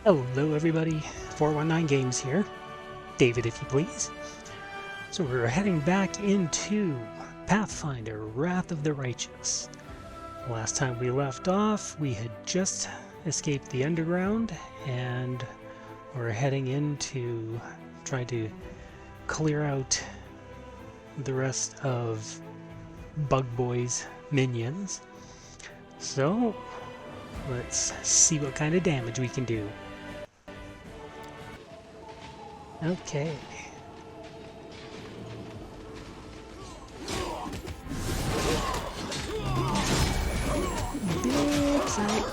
Hello everybody, 419 Games here. David, if you please. So we're heading back into Pathfinder, Wrath of the Righteous. Last time we left off, we had just escaped the underground, and we're heading in to try to clear out the rest of Bug Boy's minions. So, let's see what kind of damage we can do. Okay. Big sight.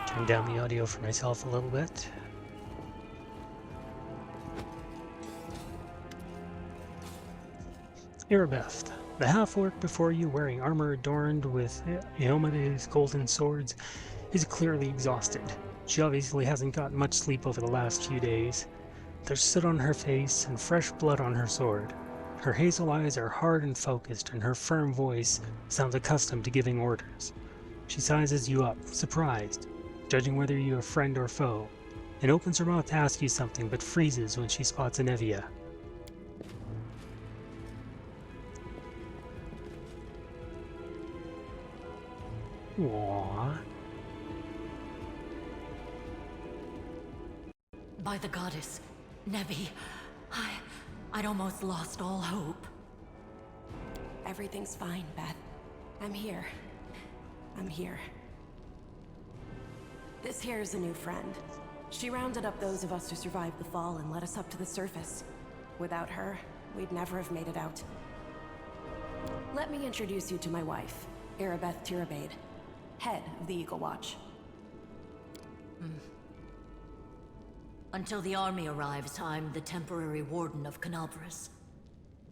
Turn down the audio for myself a little bit. Arabeth, the half-orc before you, wearing armor adorned with Iomede's golden swords, is clearly exhausted. She obviously hasn't gotten much sleep over the last few days. There's soot on her face and fresh blood on her sword. Her hazel eyes are hard and focused, and her firm voice sounds accustomed to giving orders. She sizes you up, surprised, judging whether you're a friend or foe, and opens her mouth to ask you something, but freezes when she spots Anevia. Aww. By the goddess, Nevi, I'd almost lost all hope. Everything's fine, Beth. I'm here. This here's a new friend. She rounded up those of us who survived the fall and led us up to the surface. Without her, we'd never have made it out. Let me introduce you to my wife, Arabeth Tirabade, head of the Eagle Watch. Until the army arrives, I'm the temporary warden of Canabras.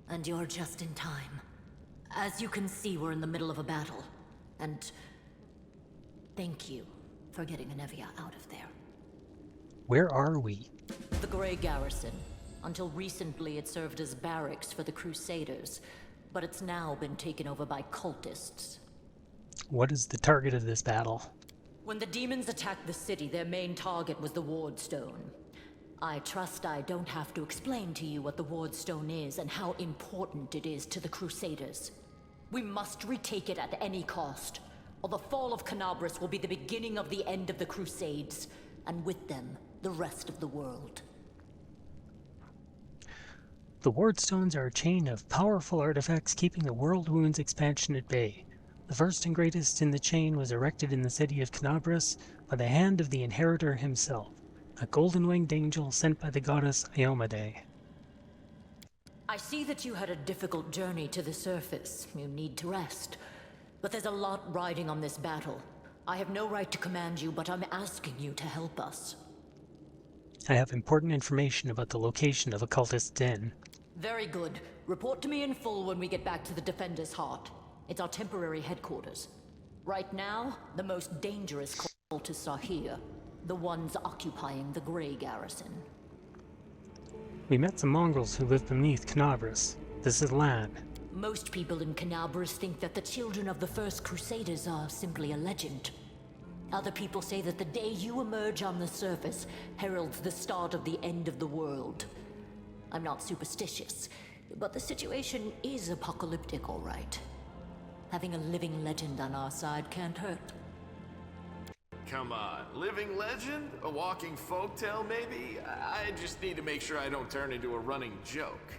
And you're just in time. As you can see, we're in the middle of a battle. And thank you for getting Anevia out of there. Where are we? The Grey Garrison. Until recently, it served as barracks for the Crusaders, but it's now been taken over by cultists. What is the target of this battle? When the demons attacked the city, their main target was the Wardstone. I trust I don't have to explain to you what the Wardstone is and how important it is to the Crusaders. We must retake it at any cost, or the fall of Canabras will be the beginning of the end of the Crusades, and with them, the rest of the world. The Wardstones are a chain of powerful artifacts keeping the World Wound's expansion at bay. The first and greatest in the chain was erected in the city of Canabras by the hand of the Inheritor himself, a golden-winged angel sent by the goddess Iomede. I see that you had a difficult journey to the surface. You need to rest. But there's a lot riding on this battle. I have no right to command you, but I'm asking you to help us. I have important information about the location of Occultist Den. Very good. Report to me in full when we get back to the Defender's Heart. It's our temporary headquarters. Right now, the most dangerous cultists are here. The ones occupying the Grey Garrison. We met some mongrels who live beneath Canabras. This is land. Most people in Canabras think that the children of the First Crusaders are simply a legend. Other people say that the day you emerge on the surface heralds the start of the end of the world. I'm not superstitious, but the situation is apocalyptic, all right. Having a living legend on our side can't hurt. Come on, living legend? A walking folktale, maybe? I just need to make sure I don't turn into a running joke.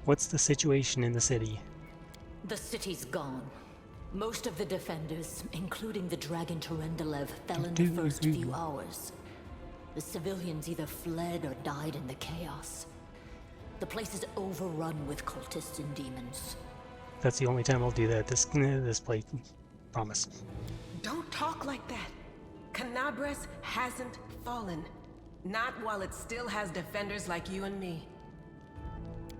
What's the situation in the city? The city's gone. Most of the defenders, including the Dragon Terendelev, fell in the first few hours. The civilians either fled or died in the chaos. The place is overrun with cultists and demons. That's the only time I'll do that. This play. Promise. Don't talk like that. Canabras hasn't fallen. Not while it still has defenders like you and me.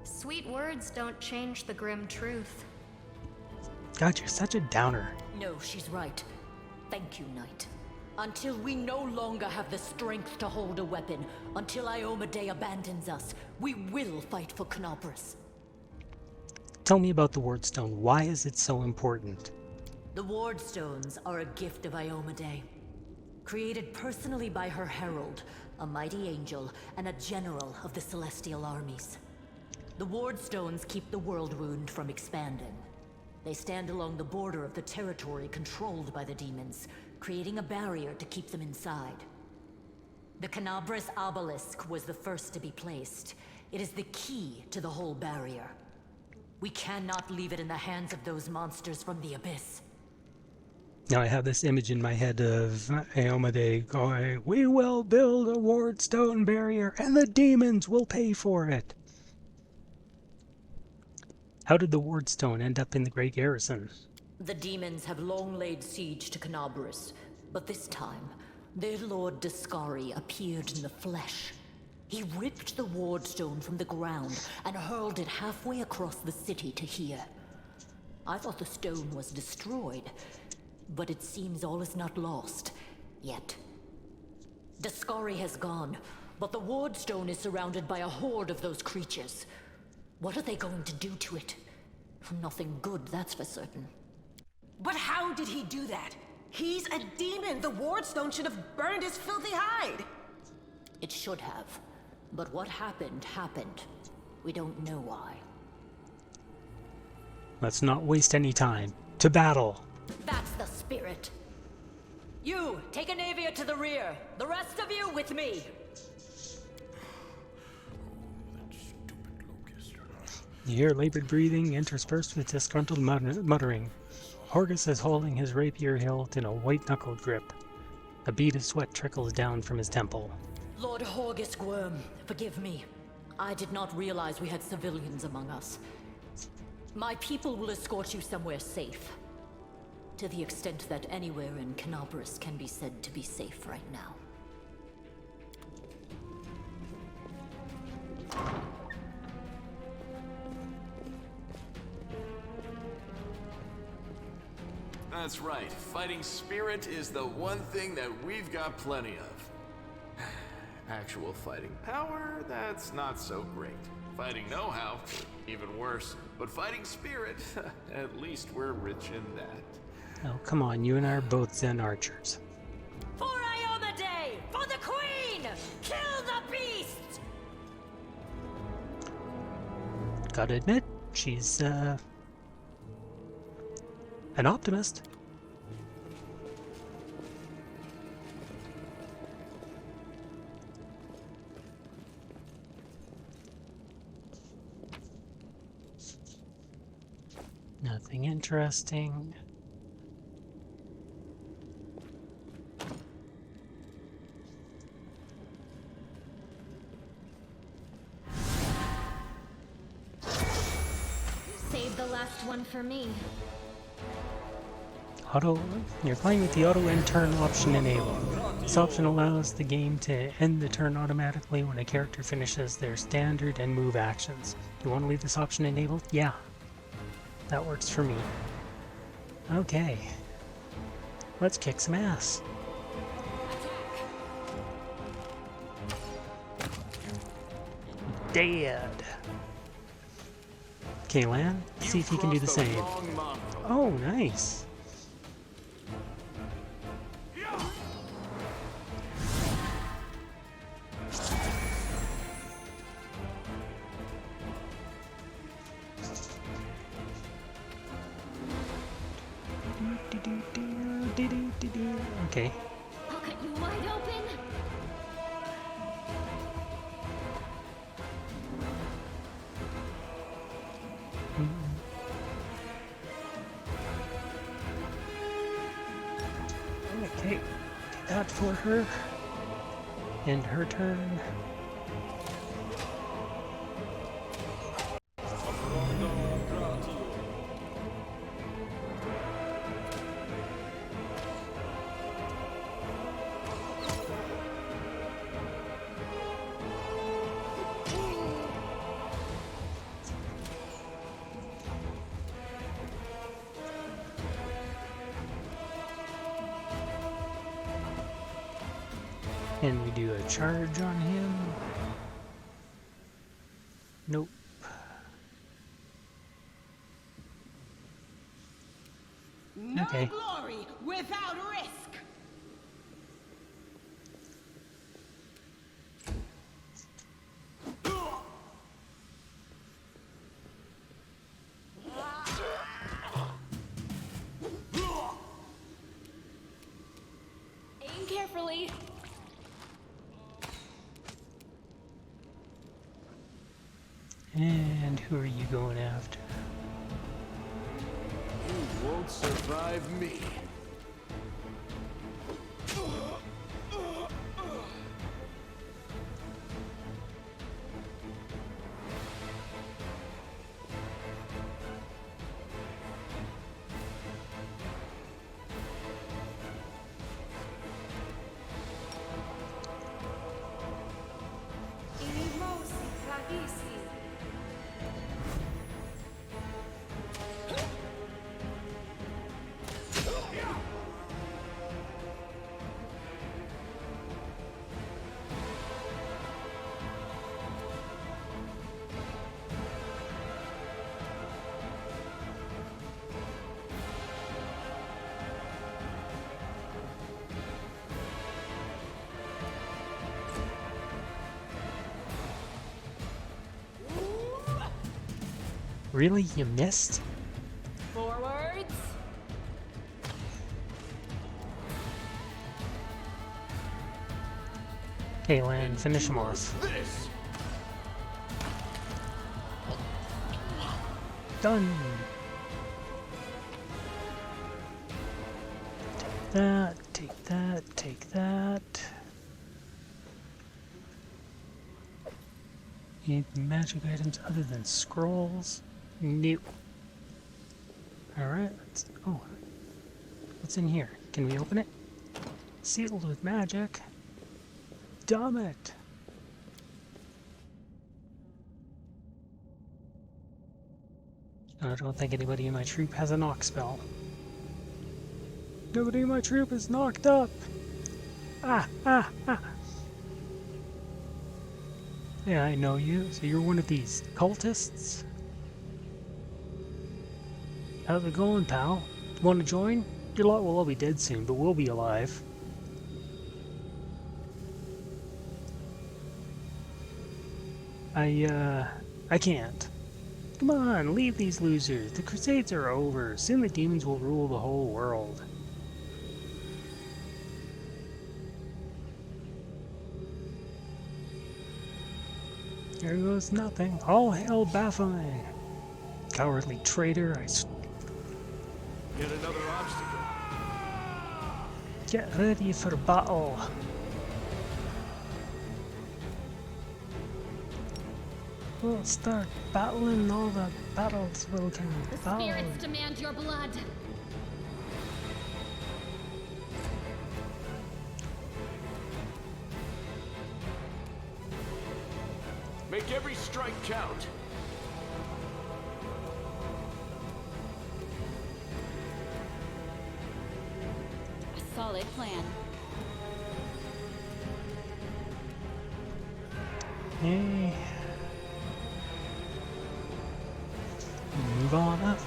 Sweet words don't change the grim truth. God, you're such a downer. No, she's right. Thank you, Knight. Until we no longer have the strength to hold a weapon, until Iomede abandons us, we will fight for Canabras. Tell me about the Wardstone. Why is it so important? The Wardstones are a gift of Iomedae, created personally by her herald, a mighty angel and a general of the celestial armies. The Wardstones keep the world wound from expanding. They stand along the border of the territory controlled by the demons, creating a barrier to keep them inside. The Canabras obelisk was the first to be placed. It is the key to the whole barrier. We cannot leave it in the hands of those monsters from the abyss. Now I have this image in my head of Iomedae going, "We will build a Wardstone barrier and the demons will pay for it." How did the Wardstone end up in the Grey Garrison? The demons have long laid siege to Canabras, but this time, their lord Dascari appeared in the flesh. He ripped the Wardstone from the ground and hurled it halfway across the city to here. I thought the stone was destroyed, but it seems all is not lost, yet. Dascari has gone, but the Wardstone is surrounded by a horde of those creatures. What are they going to do to it? Nothing good, that's for certain. But how did he do that? He's a demon! The Wardstone should have burned his filthy hide! It should have. But what happened, happened. We don't know why. Let's not waste any time. To battle! That's the spirit. You, take Anavia to the rear. The rest of you with me. You hear labored breathing interspersed with disgruntled muttering. Horgus is holding his rapier hilt in a white-knuckled grip. A bead of sweat trickles down from his temple. Lord Horgus Gwyrm, forgive me. I did not realize we had civilians among us. My people will escort you somewhere safe. To the extent that anywhere in Canabras can be said to be safe right now. That's right. Fighting spirit is the one thing that we've got plenty of. Actual fighting power, that's not so great. Fighting know-how, even worse. But fighting spirit, at least we're rich in that. Oh, come on, you and I are both Zen archers. For Iomedae! For the Queen! Kill the beast! Gotta admit, she's, an optimist. Nothing interesting. Save the last one for me. You're playing with the auto end turn option enabled. This option allows the game to end the turn automatically when a character finishes their standard and move actions. You want to leave this option enabled? Yeah. That works for me. Okay. Let's kick some ass. Dead. Okay, Lan, see if you can do the same. Oh, nice. Okay. I'll cut you wide open. Okay, do that for her. End her turn. Can we do a charge on him? Nope. No Okay. glory without risk. Aim carefully. And who are you going after? You won't survive me. Really? You missed? Forwards. Okay, Lan, finish him off. This. Done! Take that, take that, take that. Need magic items other than scrolls? Nope. Alright, oh. What's in here? Can we open it? Sealed with magic. Damn it! I don't think anybody in my troop has a knock spell. Nobody in my troop is knocked up! Ah, ah, ah! Yeah, I know you. So you're one of these cultists? How's it going, pal? Want to join? Your lot will all be dead soon, but we'll be alive. I can't. Come on, leave these losers. The Crusades are over. Soon the demons will rule the whole world. Here goes nothing. All hail Baphomet. Cowardly traitor, Get another obstacle. Get ready for battle. We'll start battling, all the battles will come. The spirits demand your blood. Make every strike count. A solid plan. Hey. Move on up.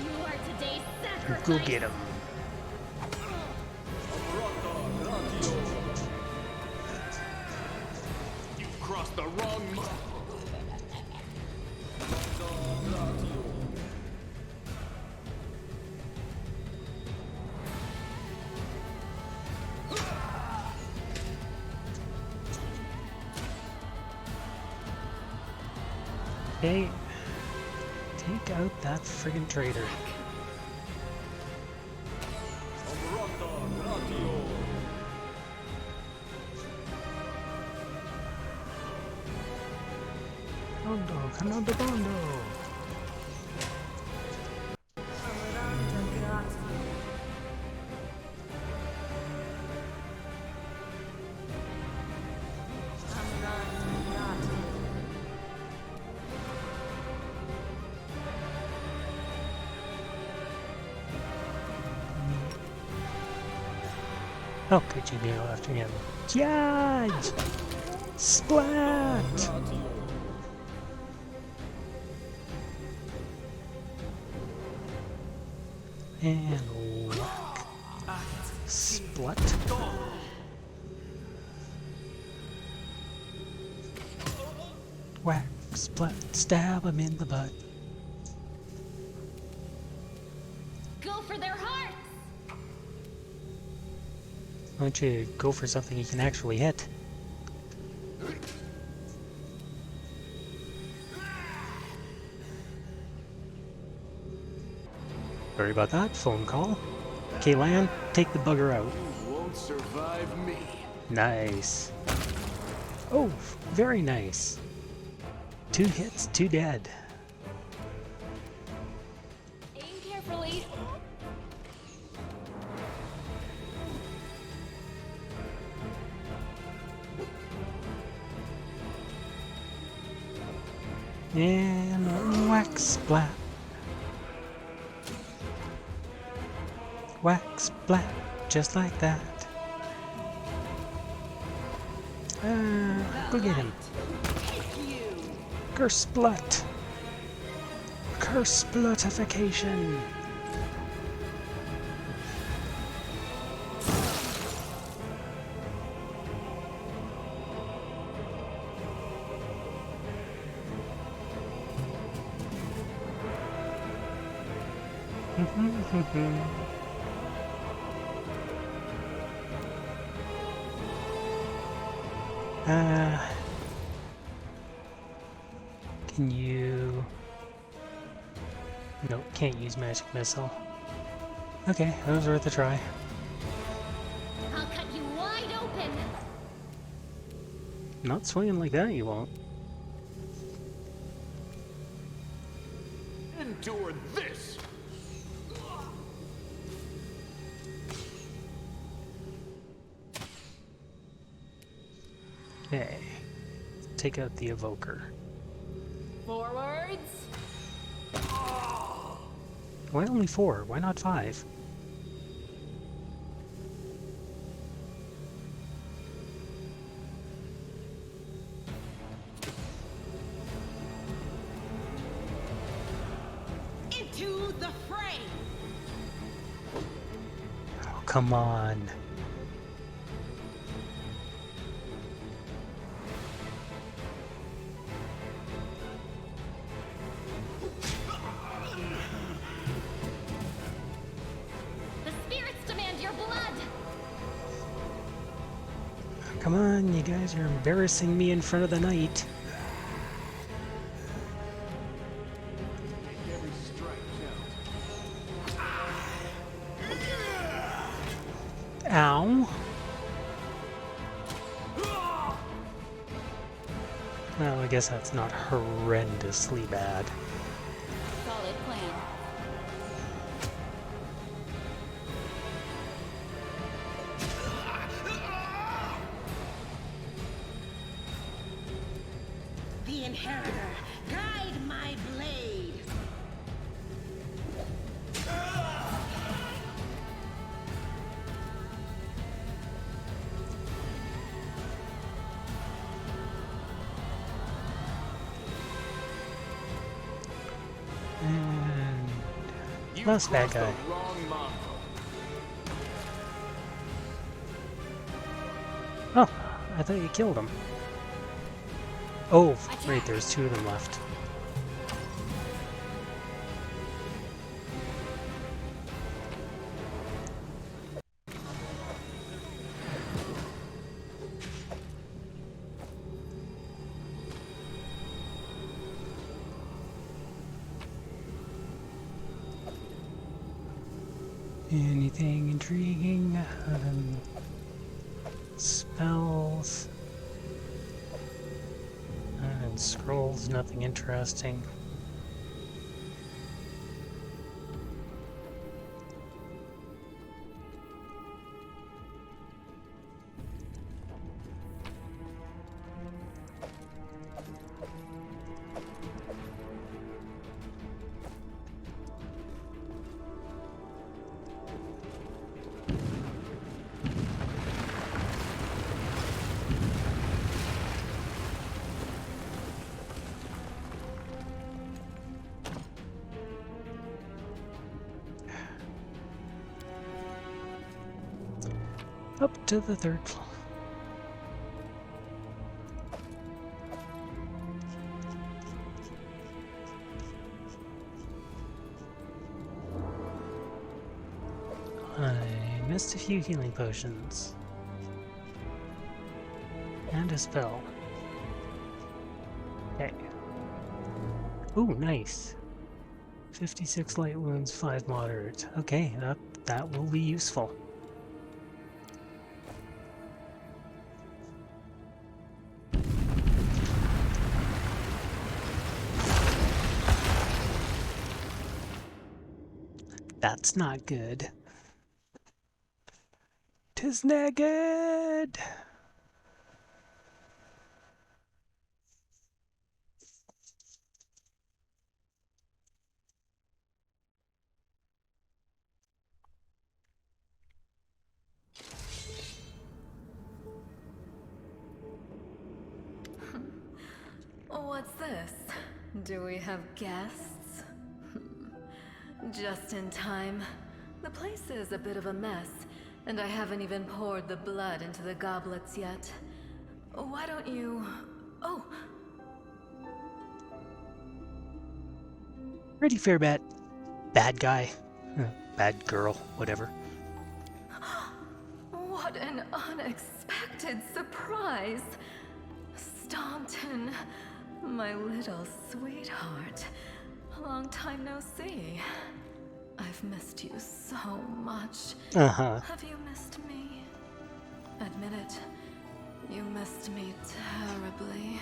You are today's sacrifice. Go get him. You've crossed the wrong mark. Hey, take out that friggin' traitor. Bondo, Canando Bondo. How could you go after him? Judge! Splat! And whack. Splat. Whack, splat, stab him in the butt. Go for their hearts! Why don't you go for something you can actually hit? Sorry about that, phone call. Okay, Lan, take the bugger out. You won't survive me. Nice. Oh, very nice. 2 hits, 2 dead. Aim carefully. And whack, splat. Whack, splat, just like that. Go get him. Curse splat. Curse splatification. Can you... Nope, can't use magic missile. Okay, that was worth a try. I'll cut you wide open. Not swinging like that, you won't. Endure this! Okay. Take out the evoker. Forwards. Why only 4? Why not 5? Into the fray! Oh, come on. The spirits demand your blood. Come on, you guys are embarrassing me in front of the knight. Make every strike count. Ow. Well, I guess that's not horrendously bad. Solid plan. The Inheritor, guide my blade! And You last bad crossed guy. the wrong mongrel. Oh, I thought you killed him. Oh, right, there's 2 of them left. Anything intriguing? Spells. And scrolls, nothing interesting. Up to the 3rd floor. I missed a few healing potions. And a spell. Okay. Ooh, nice. 56 light wounds, 5 moderate. Okay, that will be useful. That's not good. 'Tis not good. What's this? Do we have guests? Just in time. The place is a bit of a mess, and I haven't even poured the blood into the goblets yet. Why don't you... Oh! Pretty fair bet. Bad guy. Bad girl, whatever. What an unexpected surprise! Staunton, my little sweetheart. Long time no see. I've missed you so much. Uh-huh. Have you missed me? Admit it. You missed me terribly.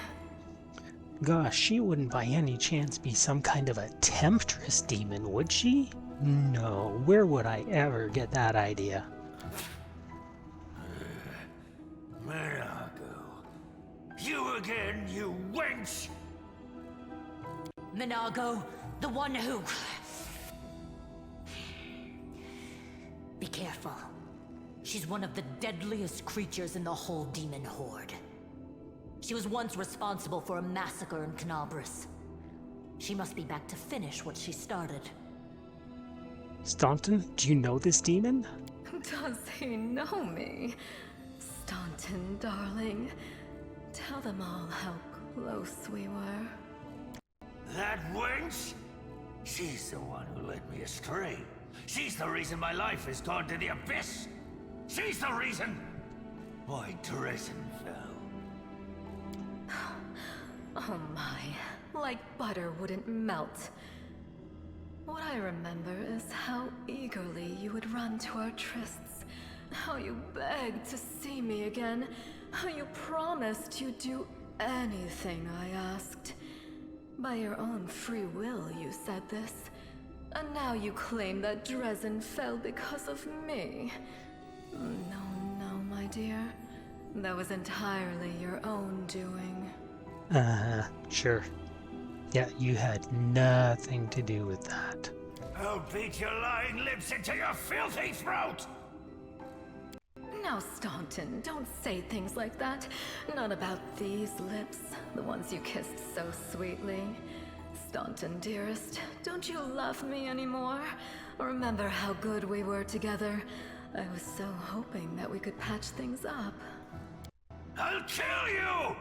Gosh, she wouldn't by any chance be some kind of a temptress demon, would she? No, where would I ever get that idea? Minago. You again, you wench! Minago, the one who... Be careful. She's one of the deadliest creatures in the whole demon horde. She was once responsible for a massacre in Canabras. She must be back to finish what she started. Staunton, do you know this demon? Does he know me? Staunton, darling. Tell them all how close we were. That wench? She's the one who led me astray. She's the reason my life has gone to the abyss. She's the reason why Dresden fell. Oh my, like butter wouldn't melt. What I remember is how eagerly you would run to our trysts, how you begged to see me again, how you promised you'd do anything I asked. By your own free will, you said this. And now you claim that Dresden fell because of me. No, my dear. That was entirely your own doing. Sure. Yeah, you had nothing to do with that. I'll beat your lying lips into your filthy throat! Now, Staunton, don't say things like that. Not about these lips, the ones you kissed so sweetly. Staunton, dearest, don't you love me anymore? Remember how good we were together? I was so hoping that we could patch things up. I'll kill you!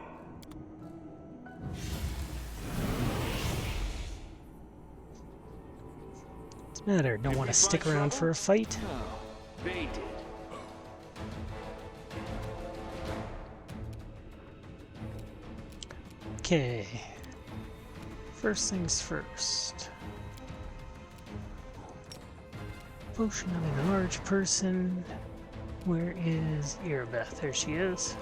What's the matter? Don't want to stick around for a fight? No, they did. Okay. First things first. Potion of an large person. Where is Erebeth? There she is.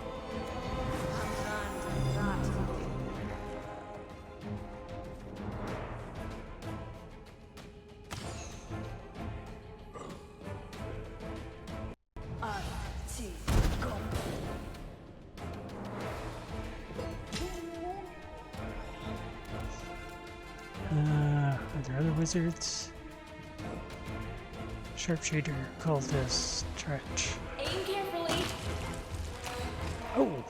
Are there other wizards? Sharpshooter, cultist, stretch. Aim carefully. Oh!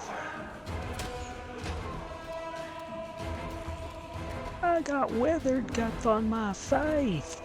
I got weathered guts on my face!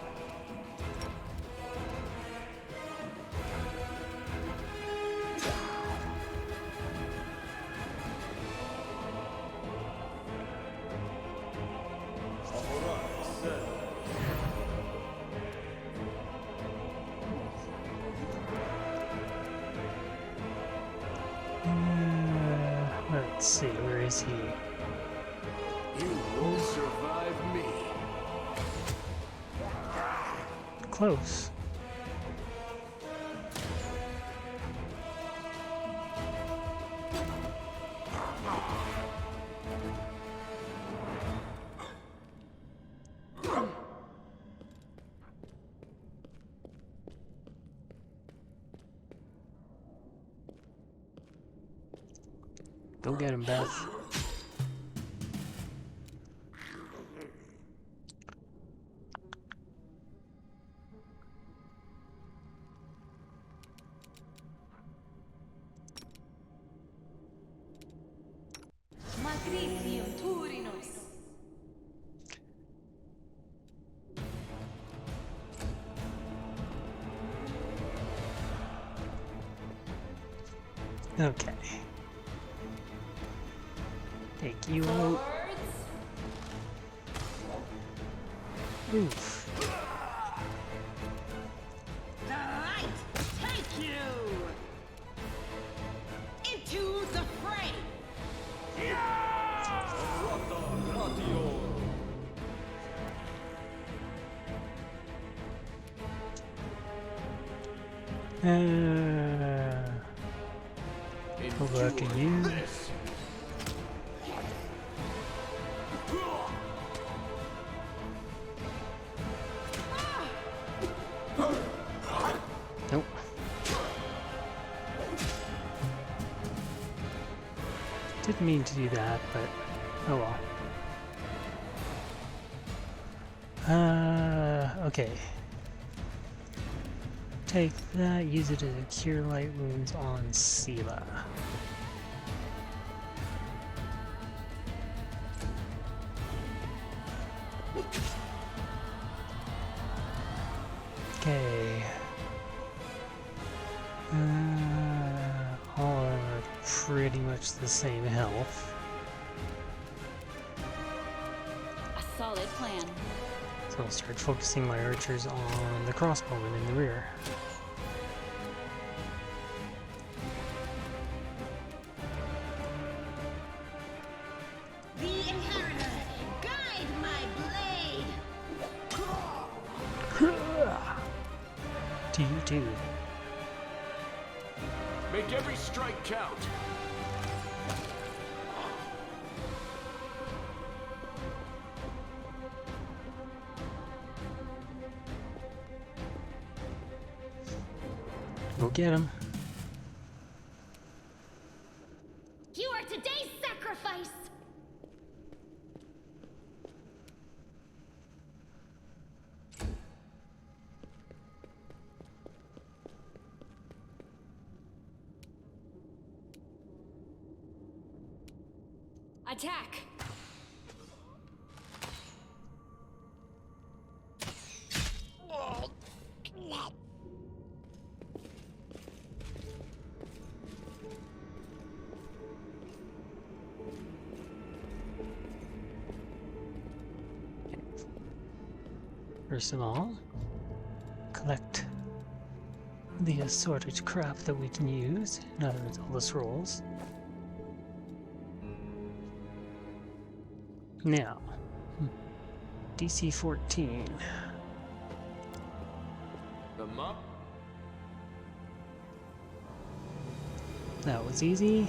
Let's see, where is he? You won't survive me. Close. Go get him, Beth. Matricium Turinos. Okay. Take you out. Oof. The light take you into the fray. Go back to you. Nope. Didn't mean to do that, but oh well. Okay. Take that, use it to cure light wounds on Sela. Okay. All are pretty much the same health. A solid plan. So I'll start focusing my archers on the crossbowmen in the rear. The inheritor, guide my blade. To you too. Make every strike count. Go get him. You are today's sacrifice! Attack! First of all, collect the assorted crap that we can use. In other words, all the scrolls. Now, DC 14. The mop. That was easy.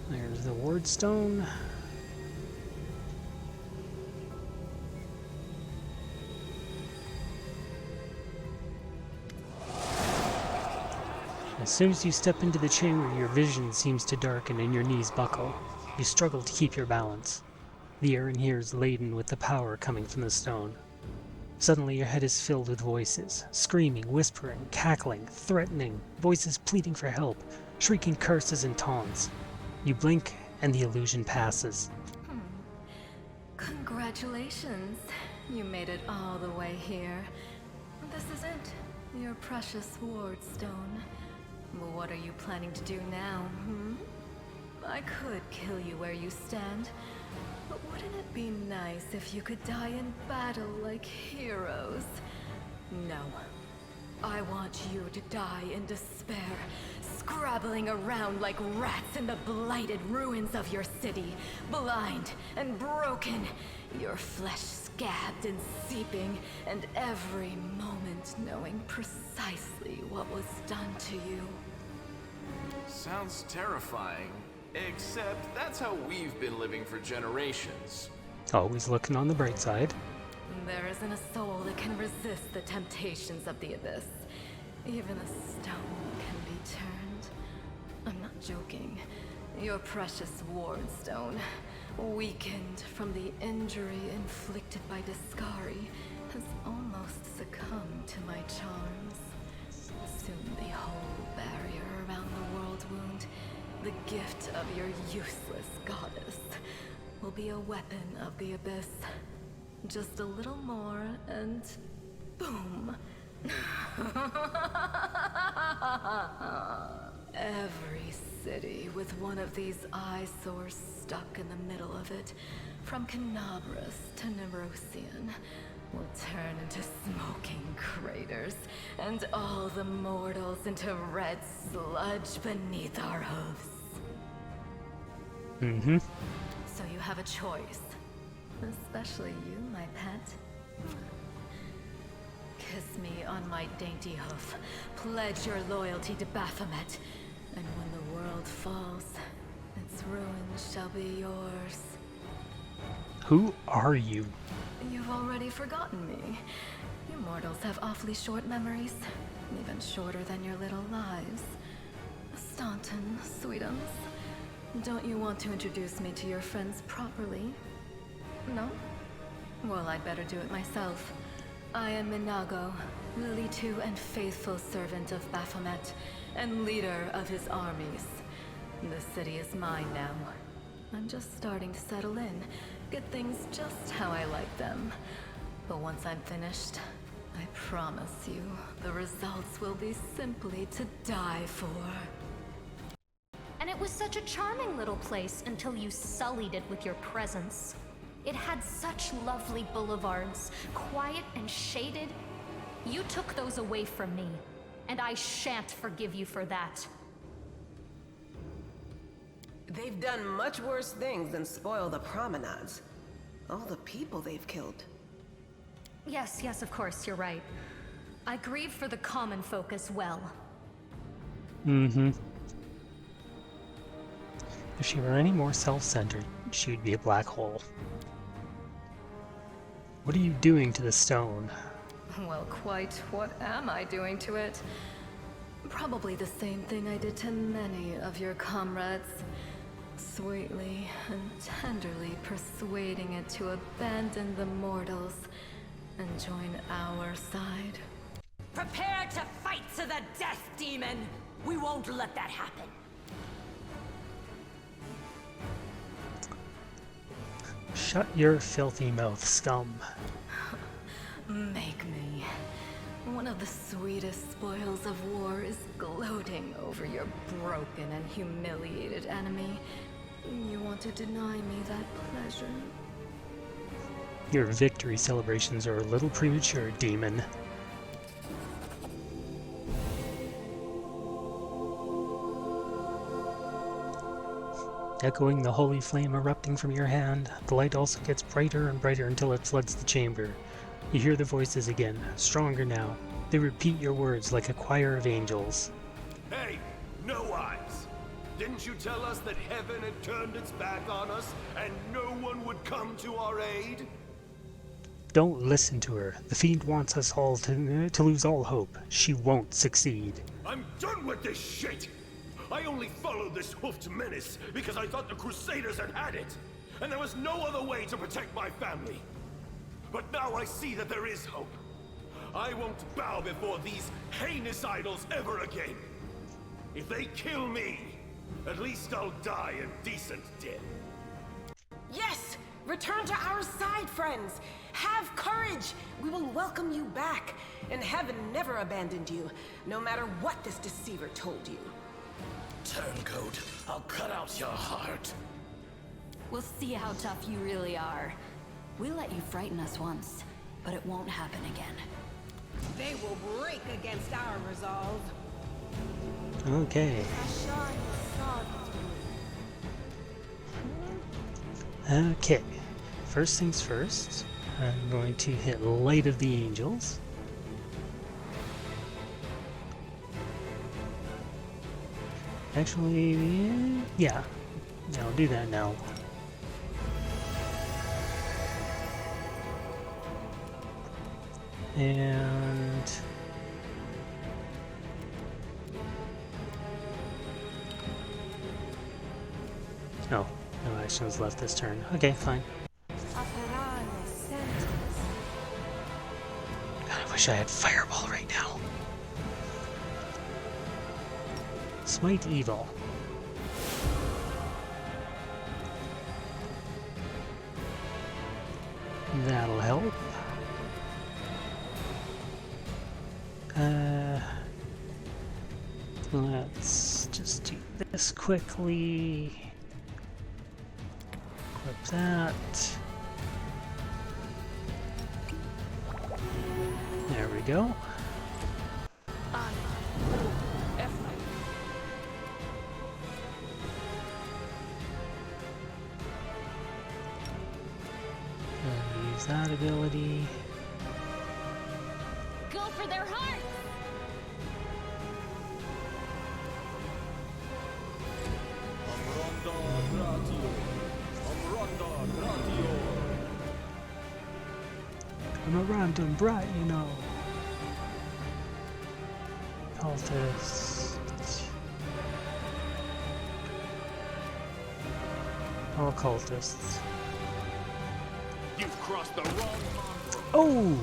There's the ward stone. As soon as you step into the chamber, your vision seems to darken and your knees buckle. You struggle to keep your balance. The air in here is laden with the power coming from the stone. Suddenly your head is filled with voices, screaming, whispering, cackling, threatening, voices pleading for help, shrieking curses and taunts. You blink and the illusion passes. Congratulations. You made it all the way here. This is it. Your precious ward stone. What are you planning to do now, I could kill you where you stand, but wouldn't it be nice if you could die in battle like heroes? No. I want you to die in despair, scrabbling around like rats in the blighted ruins of your city, blind and broken, your flesh scabbed and seeping, and every moment knowing precisely what was done to you. Sounds terrifying, except that's how we've been living for generations. Always looking on the bright side. There isn't a soul that can resist the temptations of the abyss. Even a stone can be turned. I'm not joking. Your precious ward stone, weakened from the injury inflicted by Discari, has almost succumbed to my charms. Soon the whole barrier around the world wound, the gift of your useless goddess, will be a weapon of the abyss. Just a little more and boom. Every city with one of these eyesores stuck in the middle of it, from Canabras to Nerosian, will turn into smoking craters, and all the mortals into red sludge beneath our hooves. Mm-hmm. So you have a choice. Especially you, my pet. Kiss me on my dainty hoof. Pledge your loyalty to Baphomet. And when the world falls, its ruins shall be yours. Who are you? You've already forgotten me. You mortals have awfully short memories. Even shorter than your little lives. Staunton, sweetums. Don't you want to introduce me to your friends properly? No? Well, I'd better do it myself. I am Minago, Lily-2 and faithful servant of Baphomet, and leader of his armies. The city is mine now. I'm just starting to settle in, get things just how I like them. But once I'm finished, I promise you, the results will be simply to die for. And it was such a charming little place until you sullied it with your presence. It had such lovely boulevards, quiet and shaded. You took those away from me, and I shan't forgive you for that. They've done much worse things than spoil the promenades. All the people they've killed. Yes, of course, you're right. I grieve for the common folk as well. Mm-hmm. If she were any more self-centered, she would be a black hole. What are you doing to the stone? Well, quite what am I doing to it? Probably the same thing I did to many of your comrades. Sweetly and tenderly persuading it to abandon the mortals and join our side. Prepare to fight to the death, demon! We won't let that happen. Shut your filthy mouth, scum. Make me. One of the sweetest spoils of war is gloating over your broken and humiliated enemy. You want to deny me that pleasure? Your victory celebrations are a little premature, demon. Echoing the holy flame erupting from your hand, the light also gets brighter and brighter until it floods the chamber. You hear the voices again, stronger now. They repeat your words like a choir of angels. Hey, no eyes! Didn't you tell us that heaven had turned its back on us and no one would come to our aid? Don't listen to her. The fiend wants us all to lose all hope. She won't succeed. I'm done with this shit! I only followed this hoofed menace because I thought the Crusaders had it, and there was no other way to protect my family. But now I see that there is hope. I won't bow before these heinous idols ever again. If they kill me, at least I'll die a decent death. Yes! Return to our side, friends! Have courage! We will welcome you back, and heaven never abandoned you, no matter what this deceiver told you. Turncoat, I'll cut out your heart. We'll see how tough you really are. We let you frighten us once, but it won't happen again. They will break against our resolve. Okay. Okay. First things first, I'm going to hit Light of the Angels. Actually, yeah. I'll do that now. And no actions left this turn. Okay, fine. God, I wish I had Fireball right now. Smite Evil. That'll help. Let's just do this quickly. Equip that. There we go. Use that ability. Go for their heart! I'm a random brat, you know. Cultists. All cultists. You've crossed the wrong mongrel. Oh!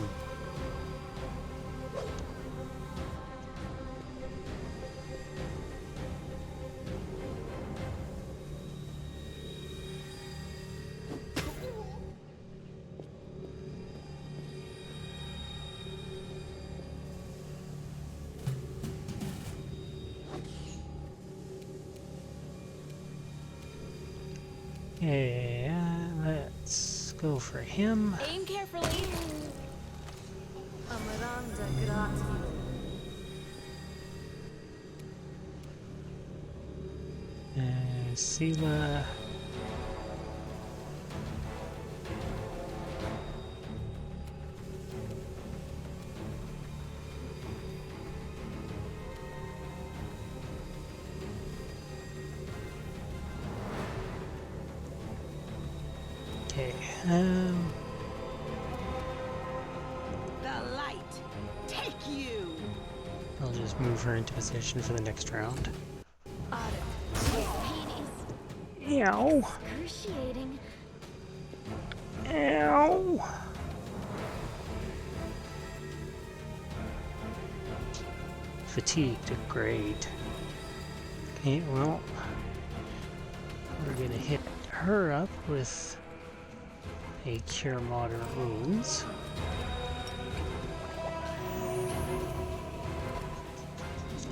Yeah, let's go for him. Aim carefully. Sela. Okay, The light, take you! I'll just move her into position for the next round. Ow! Excruciating. Ow! Fatigued, great. Okay, well, we're gonna hit her up with a Cure Moderate Wounds.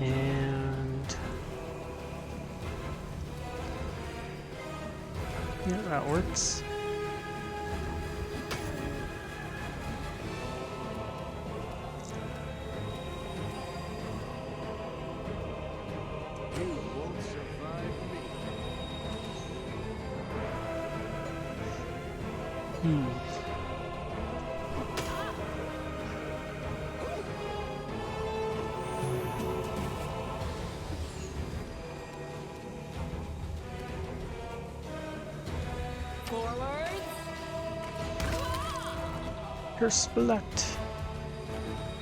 And yeah, that works. Curse blood.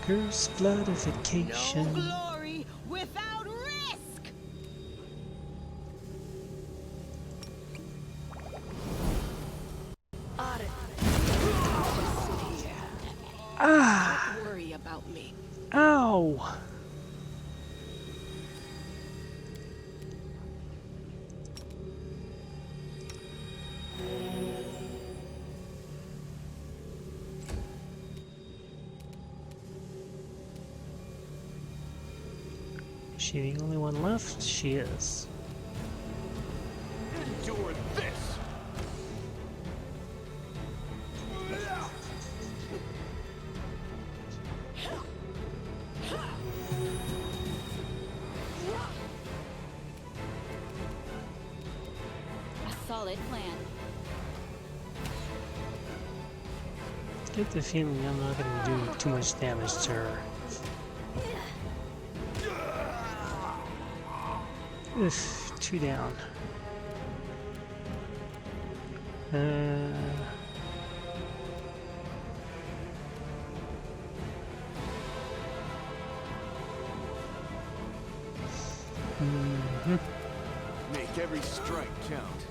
Curse bloodification. No glory without risk! Ah! Don't worry about me. Ow! Is she the only one left? She is. Endure this! solid plan. Get the feeling I'm not going to do too much damage to her. Oof, 2 down. Make every strike count.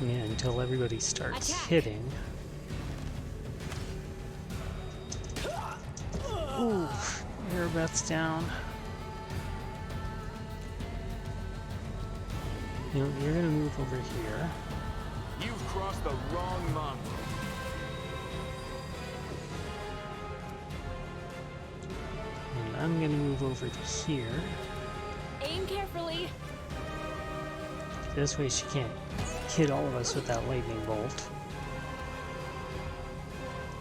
Yeah, until everybody starts Attack. hitting. Ooh, Airbats down. You know, you're gonna move over here. You've crossed the wrong mongrel. And I'm gonna move over to here. Aim carefully. This way she can't hit all of us with that lightning bolt.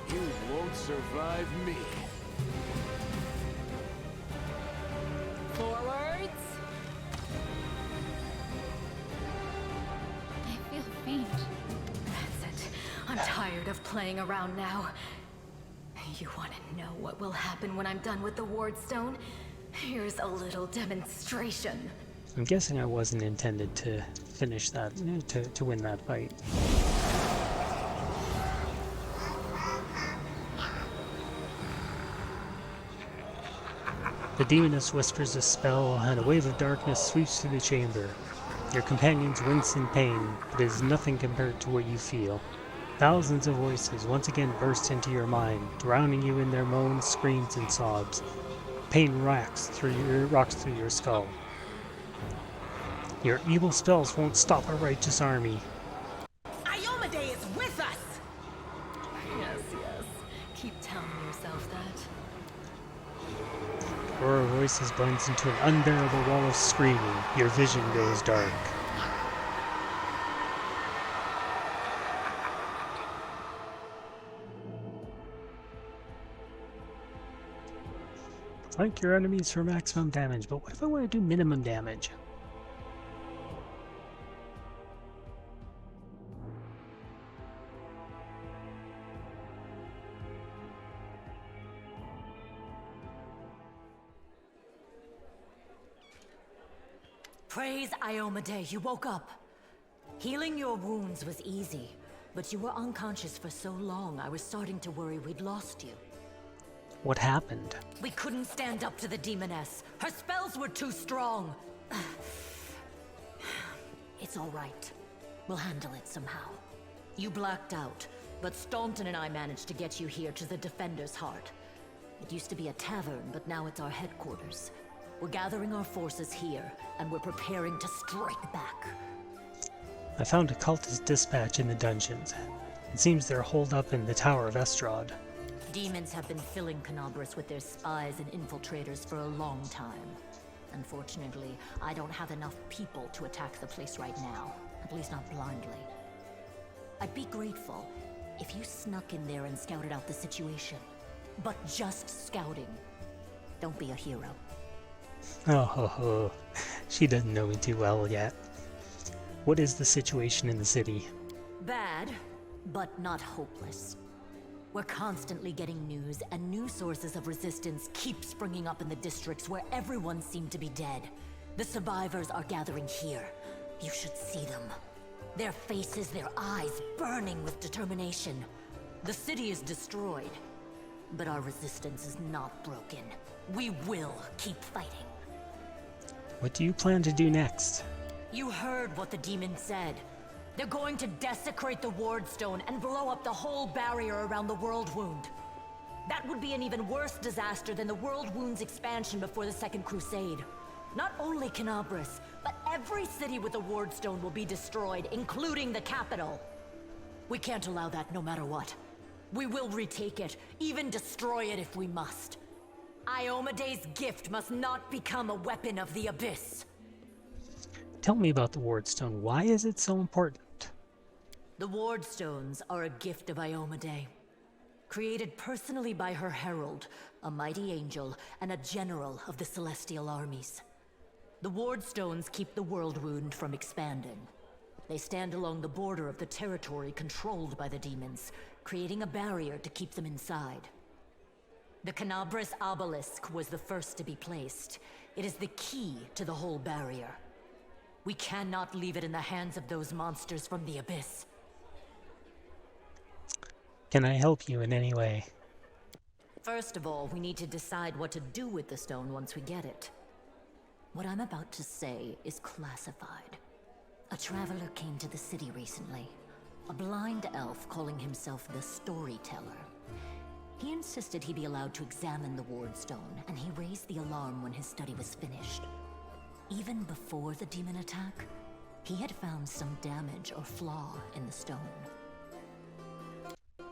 You won't survive me. Forwards. I feel faint. That's it. I'm tired of playing around now. You want to know what will happen when I'm done with the Wardstone? Here's a little demonstration. I'm guessing I wasn't intended to finish that, to win that fight. The demoness whispers a spell, and a wave of darkness sweeps through the chamber. Your companions wince in pain, but it is nothing compared to what you feel. Thousands of voices once again burst into your mind, drowning you in their moans, screams, and sobs. Pain rocks through your skull. Your evil spells won't stop a righteous army. Iomade is with us! Yes, yes. Keep telling yourself that. Roar of voices blends into an unbearable wall of screaming. Your vision goes dark. Flank your enemies for maximum damage, but what if I want to do minimum damage? Praise Iomade, you woke up. Healing your wounds was easy, but you were unconscious for so long I was starting to worry we'd lost you. What happened? We couldn't stand up to the demoness. Her spells were too strong. It's all right. We'll handle it somehow. You blacked out, but Staunton and I managed to get you here to the Defender's Heart. It used to be a tavern, but now it's our headquarters. We're gathering our forces here, and we're preparing to strike back. I found a cultist dispatch in the dungeons. It seems they're holed up in the Tower of Estrad. Demons have been filling Canabras with their spies and infiltrators for a long time. Unfortunately, I don't have enough people to attack the place right now, at least not blindly. I'd be grateful if you snuck in there and scouted out the situation. But just scouting. Don't be a hero. Oh, ho, ho. She doesn't know me too well yet. What is the situation in the city? Bad, but not hopeless. We're constantly getting news, and new sources of resistance keep springing up in the districts where everyone seemed to be dead. The survivors are gathering here. You should see them. Their faces, their eyes burning with determination. The city is destroyed, but our resistance is not broken. We will keep fighting. What do you plan to do next? You heard what the demon said. They're going to desecrate the Wardstone and blow up the whole barrier around the World Wound. That would be an even worse disaster than the World Wound's expansion before the Second Crusade. Not only Canabras, but every city with a Wardstone will be destroyed, including the capital. We can't allow that no matter what. We will retake it, even destroy it if we must. Iomade's gift must not become a weapon of the Abyss. Tell me about the Wardstone. Why is it so important? The Wardstones are a gift of Iomade. created personally by her herald, a mighty angel, and a general of the celestial armies. The ward stones keep the world wound from expanding. They stand along the border of the territory controlled by the demons, creating a barrier to keep them inside. The Canabras obelisk was the first to be placed. It is the key to the whole barrier. We cannot leave it in the hands of those monsters from the abyss. Can I help you in any way? First of all, we need to decide what to do with the stone once we get it. What I'm about to say is classified. A traveler came to the city recently. A blind elf calling himself the Storyteller. He insisted he be allowed to examine the ward stone, and he raised the alarm when his study was finished. Even before the demon attack, he had found some damage or flaw in the stone.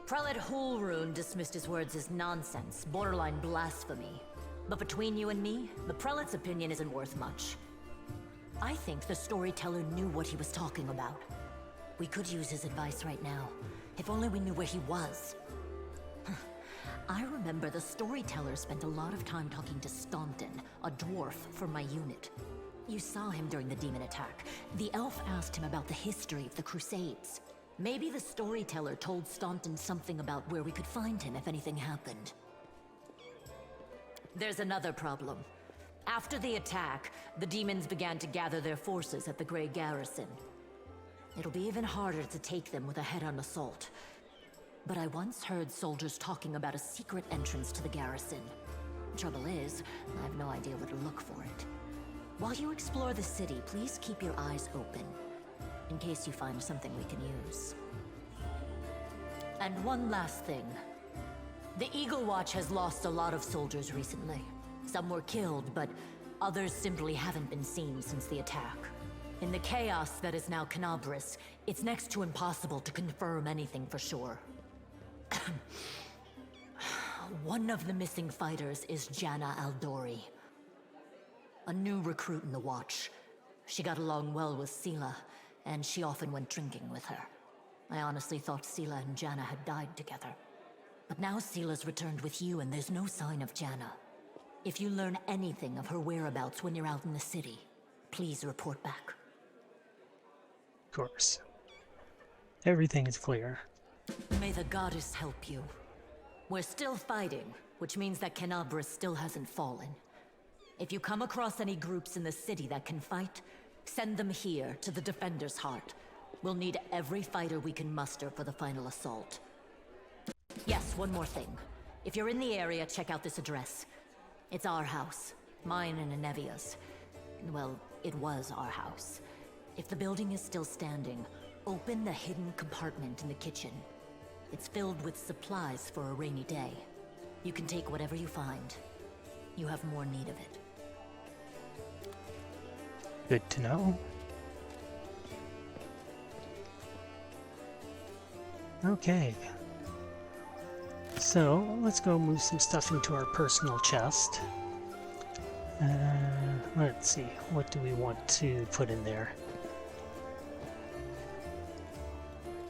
Prelate Hulrune dismissed his words as nonsense, borderline blasphemy. But between you and me, the prelate's opinion isn't worth much. I think the storyteller knew what he was talking about. We could use his advice right now, if only we knew where he was. I remember the storyteller spent a lot of time talking to Staunton, a dwarf from my unit. You saw him during the demon attack. The elf asked him about the history of the Crusades. Maybe the storyteller told Staunton something about where we could find him if anything happened. There's another problem. After the attack, the demons began to gather their forces at the Grey Garrison. It'll be even harder to take them with a head-on assault. But I once heard soldiers talking about a secret entrance to the garrison. Trouble is, I have no idea where to look for it. While you explore the city, please keep your eyes open, in case you find something we can use. And one last thing. The Eagle Watch has lost a lot of soldiers recently. Some were killed, but others simply haven't been seen since the attack. In the chaos that is now Canabras, it's next to impossible to confirm anything for sure. One of the missing fighters is Janna Aldori, a new recruit in the Watch. She got along well with Sela, and she often went drinking with her. I honestly thought Sela and Janna had died together. But now Sela's returned with you, and there's no sign of Janna. If you learn anything of her whereabouts when you're out in the city, please report back. Of course. Everything is clear. May the goddess help you. We're still fighting, which means that Canabras still hasn't fallen. If you come across any groups in the city that can fight, send them here to the Defender's Heart. We'll need every fighter we can muster for the final assault. Yes, one more thing. If you're in the area, check out this address. It's our house. Mine and Anevia's. Well, it was our house. If the building is still standing, open the hidden compartment in the kitchen. It's filled with supplies for a rainy day. You can take whatever you find. You have more need of it. Good to know. Okay. So, let's go move some stuff into our personal chest. Let's see, what do we want to put in there?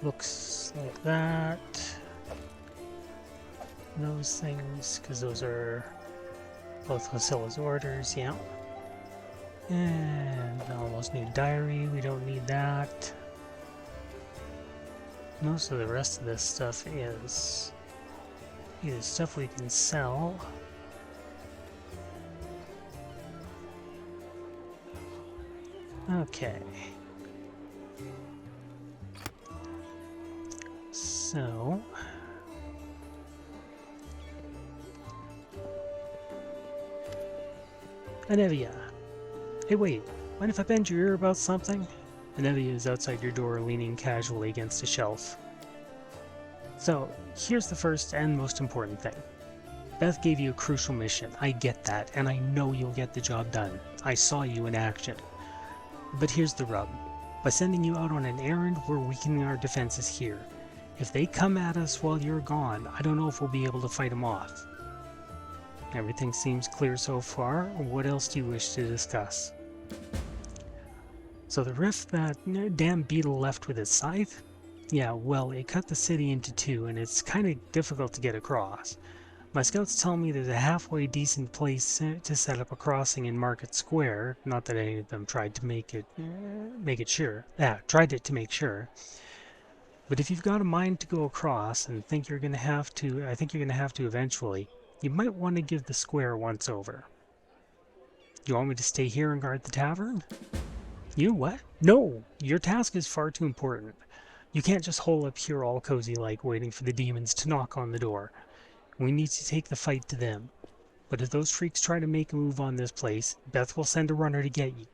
Looks like that. Those things, because those are both Hosilla's orders, yeah. And almost new diary, we don't need that. Most of the rest of this stuff is either stuff we can sell, okay. So Anevia. Hey wait, mind if I bend your ear about something? Anevia is outside your door leaning casually against a shelf. So, here's the first and most important thing. Beth gave you a crucial mission, I get that, and I know you'll get the job done. I saw you in action. But here's the rub. By sending you out on an errand, we're weakening our defenses here. If they come at us while you're gone, I don't know if we'll be able to fight them off. Everything seems clear so far. What else do you wish to discuss? So the rift that damn beetle left with its scythe? Yeah, well, it cut the city into two, and it's kind of difficult to get across. My scouts tell me there's a halfway decent place to set up a crossing in Market Square. Not that any of them tried to make it sure. Yeah, tried it to make sure. But if you've got a mind to go across and think you're going to have to, I think you're going to have to eventually, you might want to give the square once over. You want me to stay here and guard the tavern? You what? No! Your task is far too important. You can't just hole up here all cozy-like waiting for the demons to knock on the door. We need to take the fight to them. But if those freaks try to make a move on this place, Beth will send a runner to get you.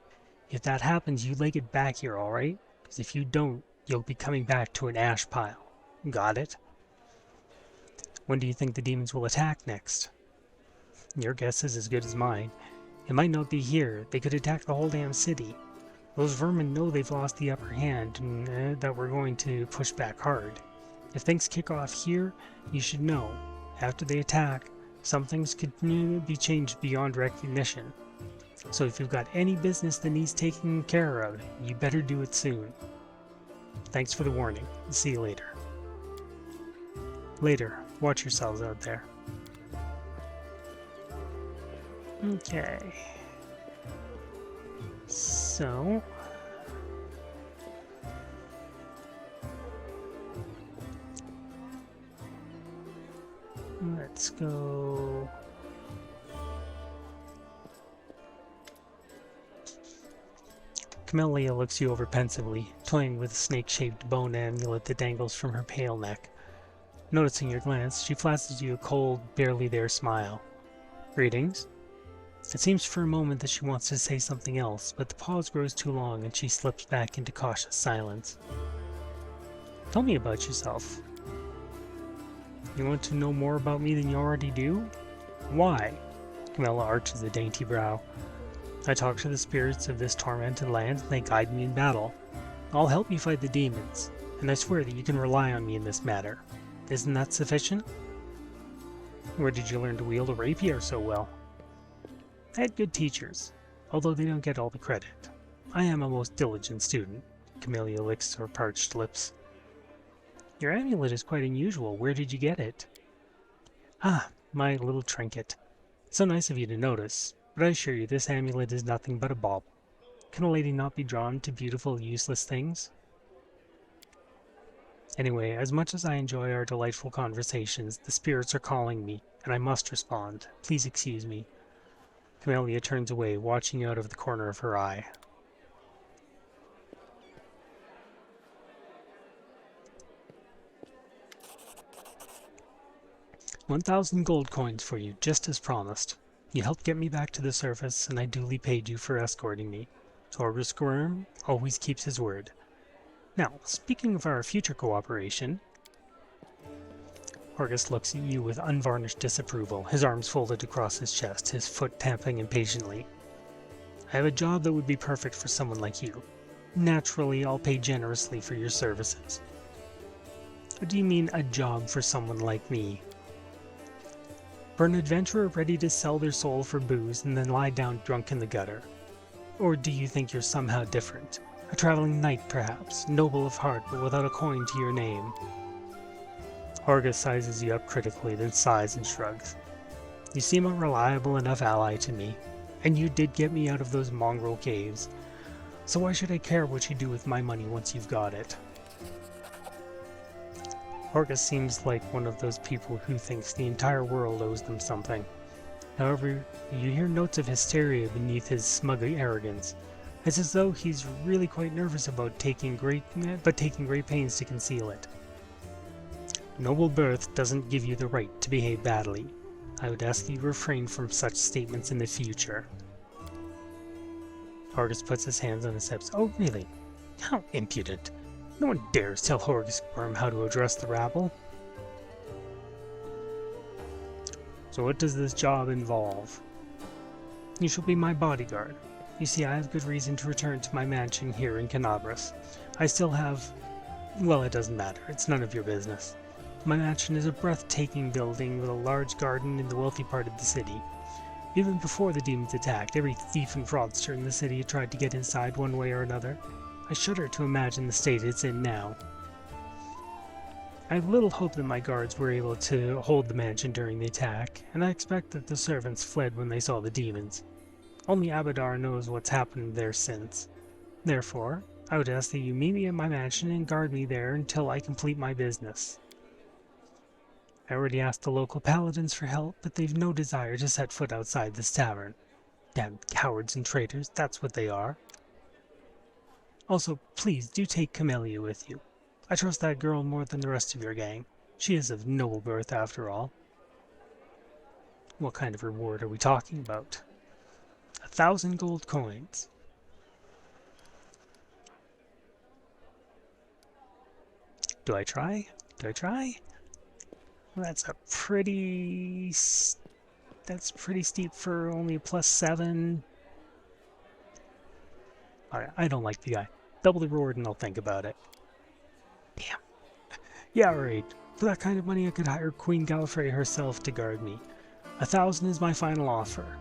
If that happens, you leg it back here, alright? Because if you don't, you'll be coming back to an ash pile. Got it? When do you think the demons will attack next? Your guess is as good as mine. It might not be here. They could attack the whole damn city. Those vermin know they've lost the upper hand and that we're going to push back hard. If things kick off here, you should know. After they attack, some things could be changed beyond recognition. So if you've got any business that needs taking care of, you better do it soon. Thanks for the warning. See you later. Later. Watch yourselves out there. Okay. So... let's go... Camellia looks you over pensively, toying with a snake-shaped bone amulet that dangles from her pale neck. Noticing your glance, she flashes you a cold, barely there smile. Greetings. It seems for a moment that she wants to say something else, but the pause grows too long and she slips back into cautious silence. Tell me about yourself. You want to know more about me than you already do? Why? Camilla arches a dainty brow. I talk to the spirits of this tormented land and they guide me in battle. I'll help you fight the demons, and I swear that you can rely on me in this matter. Isn't that sufficient? Where did you learn to wield a rapier so well? I had good teachers, although they don't get all the credit. I am a most diligent student. Camellia licks her parched lips. Your amulet is quite unusual. Where did you get it? Ah, my little trinket. So nice of you to notice, but I assure you this amulet is nothing but a bauble. Can a lady not be drawn to beautiful, useless things? Anyway, as much as I enjoy our delightful conversations, the spirits are calling me, and I must respond. Please excuse me. Camellia turns away, watching out of the corner of her eye. $1,000 gold coins for you, just as promised. You helped get me back to the surface, and I duly paid you for escorting me. Torgus Squirm always keeps his word. Now, speaking of our future cooperation... Horgus looks at you with unvarnished disapproval, his arms folded across his chest, his foot tapping impatiently. I have a job that would be perfect for someone like you. Naturally, I'll pay generously for your services. What do you mean, a job for someone like me? For an adventurer ready to sell their soul for booze and then lie down drunk in the gutter? Or do you think you're somehow different? A traveling knight, perhaps, noble of heart, but without a coin to your name? Horgus sizes you up critically, then sighs and shrugs. You seem a reliable enough ally to me, and you did get me out of those mongrel caves. So why should I care what you do with my money once you've got it? Horgus seems like one of those people who thinks the entire world owes them something. However, you hear notes of hysteria beneath his smug arrogance. It's as though he's really quite nervous about taking great pains to conceal it. Noble birth doesn't give you the right to behave badly. I would ask that you refrain from such statements in the future. Horgus puts his hands on his hips. Oh, really? How impudent. No one dares tell Horgus Worm how to address the rabble. So what does this job involve? You shall be my bodyguard. You see, I have good reason to return to my mansion here in Canabras. I still have... well, it doesn't matter. It's none of your business. My mansion is a breathtaking building with a large garden in the wealthy part of the city. Even before the demons attacked, every thief and fraudster in the city had tried to get inside one way or another. I shudder to imagine the state it's in now. I have little hope that my guards were able to hold the mansion during the attack, and I expect that the servants fled when they saw the demons. Only Abadar knows what's happened there since. Therefore, I would ask that you meet me at my mansion and guard me there until I complete my business. I already asked the local paladins for help, but they've no desire to set foot outside this tavern. Damn cowards and traitors, that's what they are. Also, please do take Camellia with you. I trust that girl more than the rest of your gang. She is of noble birth, after all. What kind of reward are we talking about? 1,000 gold coins. Do I try? Do I try? Well, that's pretty steep for only a +7. Alright, I don't like the guy. Double the reward and I'll think about it. Damn. Yeah, right. For that kind of money I could hire Queen Gallifrey herself to guard me. 1,000 is my final offer.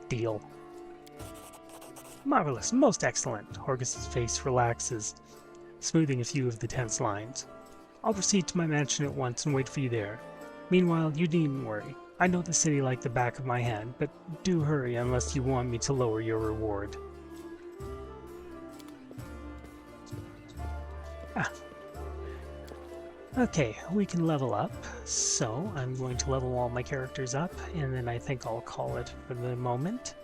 Deal. Marvelous, most excellent. Horgus's face relaxes, smoothing a few of the tense lines. I'll proceed to my mansion at once and wait for you there. Meanwhile, you needn't worry. I know the city like the back of my hand, but do hurry unless you want me to lower your reward. Okay, we can level up. So, I'm going to level all my characters up, and then I think I'll call it for the moment.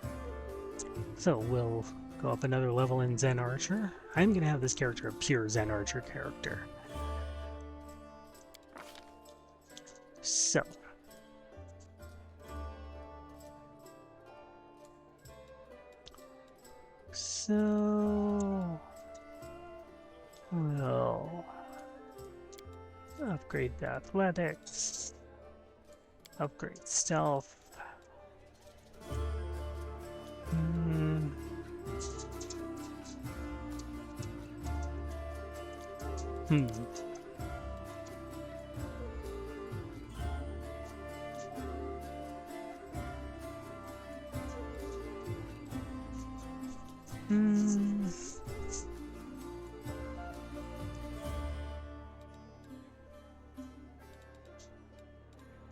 So, we'll go up another level in Zen Archer. I'm going to have this character a pure Zen Archer character. So, we'll upgrade the athletics, upgrade stealth.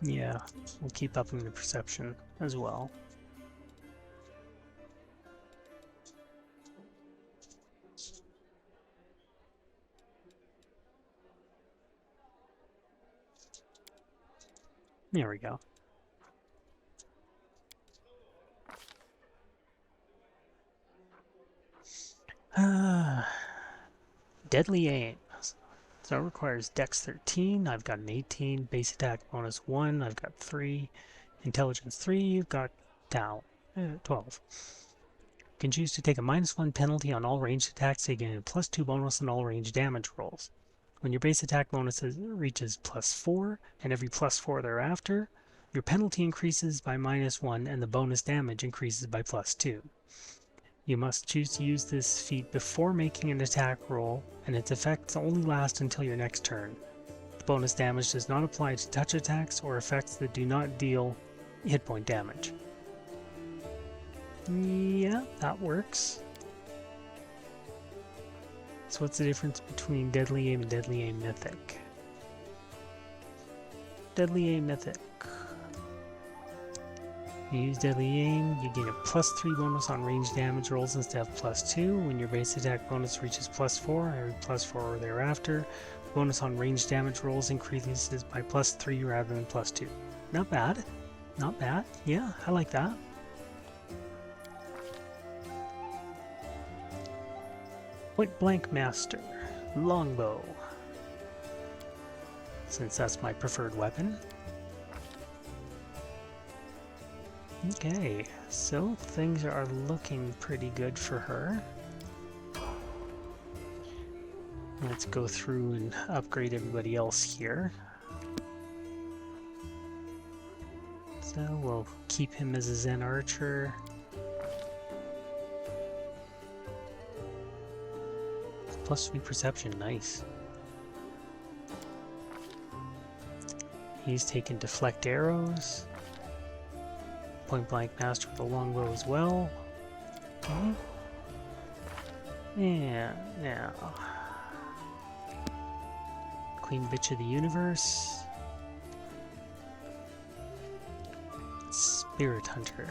Yeah, we'll keep upping the perception as well. There we go. Deadly aim. So it requires Dex 13. I've got an 18. Base attack bonus 1. I've got 3. Intelligence 3. You've got 12. You can choose to take a -1 penalty on all ranged attacks to gain a +2 bonus on all ranged damage rolls. When your base attack bonus reaches +4, and every +4 thereafter, your penalty increases by -1 and the bonus damage increases by +2. You must choose to use this feat before making an attack roll, and its effects only last until your next turn. The bonus damage does not apply to touch attacks or effects that do not deal hit point damage. Yeah, that works. So what's the difference between Deadly Aim and Deadly Aim Mythic? Deadly Aim Mythic. You use Deadly Aim, you gain a +3 bonus on ranged damage rolls instead of +2. When your base attack bonus reaches +4, every +4 thereafter, the bonus on ranged damage rolls increases by +3 rather than +2. Not bad. Not bad. Yeah, I like that. Point Blank Master. Longbow. Since that's my preferred weapon. Okay, so things are looking pretty good for her. Let's go through and upgrade everybody else here. So we'll keep him as a Zen Archer. +3 perception, nice. He's taken deflect arrows. Point Blank Master with the longbow as well. Okay. And now Queen Bitch of the Universe. Spirit Hunter.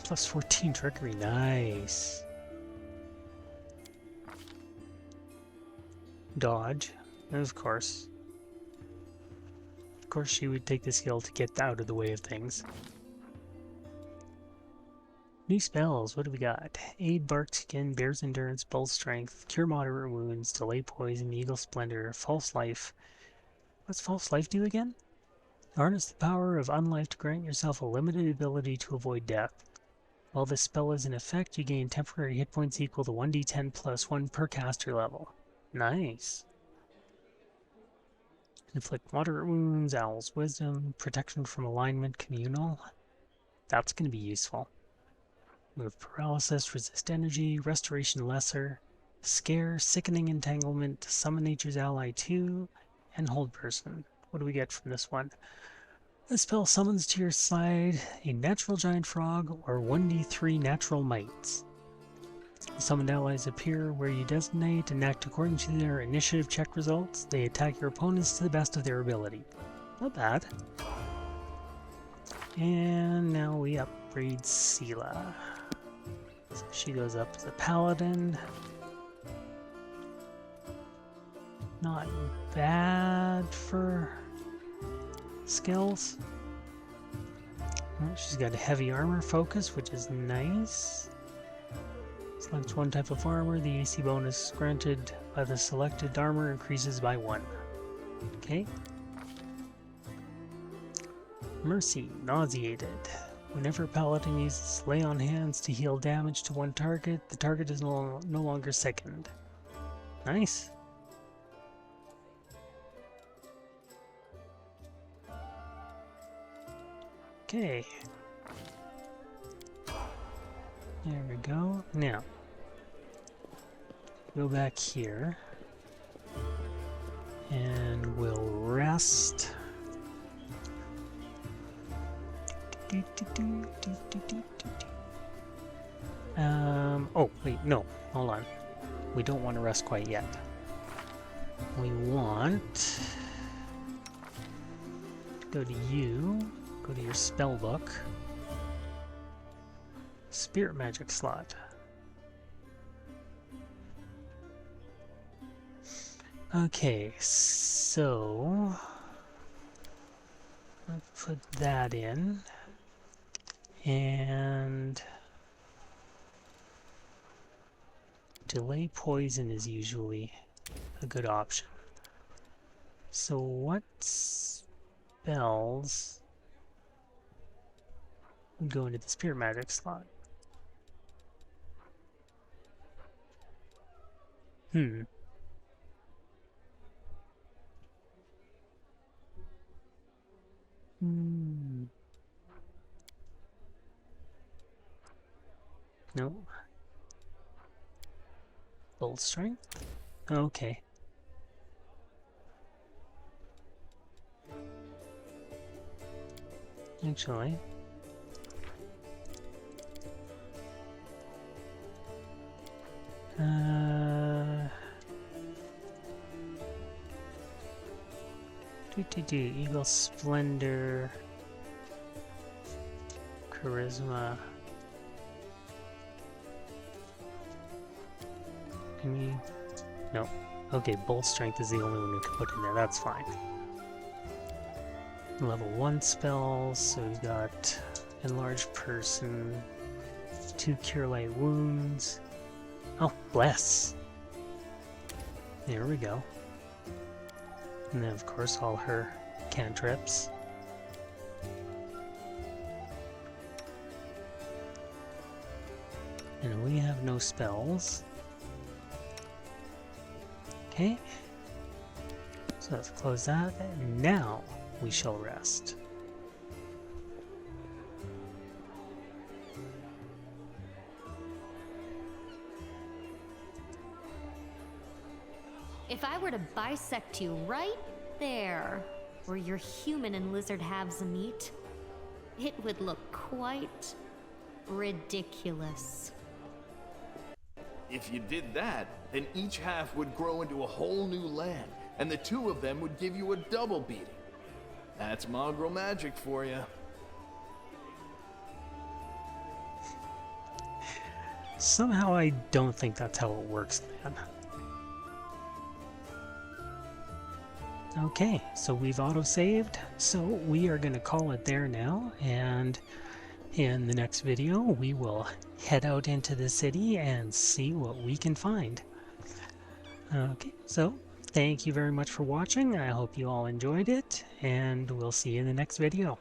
Plus 14 trickery, nice. Dodge, of course. Of course she would take the skill to get out of the way of things. New spells, what do we got? Aid Bark Skin, Bear's Endurance, Bull Strength, Cure Moderate Wounds, Delay Poison, Eagle Splendor, False Life. What's False Life do again? Harness the power of Unlife to grant yourself a limited ability to avoid death. While this spell is in effect, you gain temporary hit points equal to 1d10 plus 1 per caster level. Nice. Inflict moderate wounds, Owl's Wisdom, protection from alignment, communal. That's going to be useful. Move paralysis, resist energy, restoration lesser, scare, sickening entanglement, summon nature's ally 2, and hold person. What do we get from this one? This spell summons to your side a natural giant frog or 1d3 natural mites. Summoned allies appear where you designate and act according to their initiative check results. They attack your opponents to the best of their ability. Not bad. And now we upgrade Sela. So she goes up as a paladin. Not bad for skills. Well, she's got a heavy armor focus, which is nice. Select one type of armor. The AC bonus granted by the selected armor increases by 1. Okay. Mercy, nauseated. Whenever a paladin uses lay on hands to heal damage to one target, the target is no longer sickened. Nice. Okay. There we go. Now, go back here, and we'll rest. Oh, wait, no, hold on. We don't want to rest quite yet. We want to go to you, go to your spell book, spirit magic slot. Okay, so let's put that in. And delay poison is usually a good option. So what spells would go into the spirit magic slot? No. Bolt strength? Okay. Actually, Eagle Splendor, Charisma. No. Okay, Bolt Strength is the only one we can put in there. That's fine. Level 1 spells, so we've got Enlarged Person, 2 Cure Light Wounds. Oh, Bless! There we go. And then, of course, all her cantrips. And we have no spells. Okay. So let's close that, and now we shall rest. If I were to bisect you right there, where your human and lizard halves meet, it would look quite ridiculous. If you did that, then each half would grow into a whole new land, and the two of them would give you a double beating. That's mongrel magic for you. Somehow I don't think that's how it works, man. Okay, so we've autosaved, so we are going to call it there now, and in the next video we will head out into the city and see what we can find. Okay, so thank you very much for watching. I hope you all enjoyed it, and we'll see you in the next video.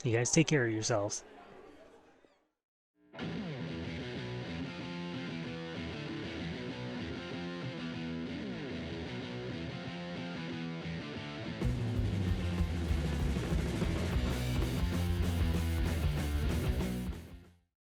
You guys take care of yourselves.